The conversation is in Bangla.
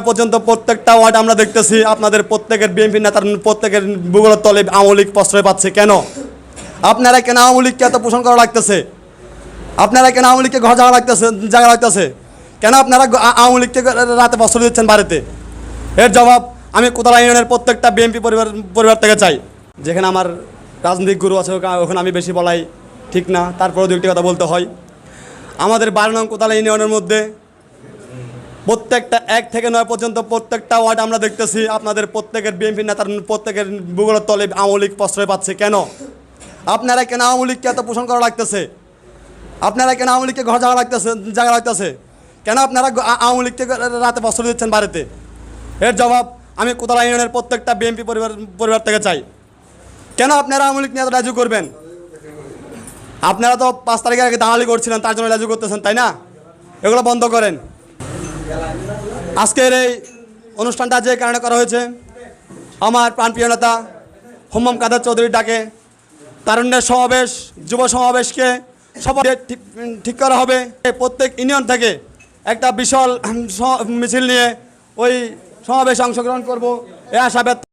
পর্যন্ত প্রত্যেকটা ওয়ার্ড আমরা দেখতেছি আপনাদের প্রত্যেকের বিএনপি নেতার প্রত্যেকের বুগলের তলে আওয়ামী লীগ প্রশ্রয় পাচ্ছে। কেন আপনারা কেন আওয়ামী লীগকে এত পোষণ করা লাগতেছে? আপনারা কেন আওয়ামী লীগকে ঘর জায়গা লাগতেছে? কেন আপনারা আওয়ামী লীগকে রাতে প্রশ্রয় দিচ্ছেন বাড়িতে? এর জবাব আমি কোতলা ইউনিয়নের প্রত্যেকটা বিএনপি পরিবার থেকে চাই। যেখানে আমার রাজনৈতিক গুরু আছে ওখানে আমি বেশি বলাই ঠিক না, তারপরেও দু একটি কথা বলতে হয়। আমাদের 12 নং কোতলা ইউনিয়নের মধ্যে প্রত্যেকটা 1 থেকে 9 পর্যন্ত প্রত্যেকটা ওয়ার্ড আমরা দেখতেছি আপনাদের প্রত্যেকের বিএনপি নেতার প্রত্যেকের বুগলের তলে আওয়ামী লীগ প্রশ্রয় পাচ্ছে। কেন আপনারা কেন আওয়ামী লীগকে এত পোষণ করা লাগতেছে? আপনারা কেন আওয়ামী লীগকে ঘর জায়গা লাগতেছে? কেন আপনারা আওয়ামী লীগকে রাতে প্রশ্রয় দিচ্ছেন বাড়িতে? এর জবাব আমি কোতলা ইউনিয়নের প্রত্যেকটা বিএনপি পরিবার থেকে চাই। কেন আপনারা আওয়ামী লীগ নিয়ে এত রাজু করবেন? আপনারা তো 5 তারিখের আগে দালালি করছিলেন, তার জন্য রাজু করতেছেন, তাই না? এগুলো বন্ধ করেন। আজকের এই অনুষ্ঠানটা যে কারণে করা হয়েছে, আমার প্রাণপ্রিয় নেতা হুম্মাম কাদের চৌধুরীর ডাকে তারুণ্যের সমাবেশ, যুব সমাবেশকে সবাই ঠিক করা হবে। প্রত্যেক ইউনিয়ন থেকে একটা বিশাল মিছিল নিয়ে ওই সমাবেশে অংশগ্রহণ করব, এ আশা ব্যক্ত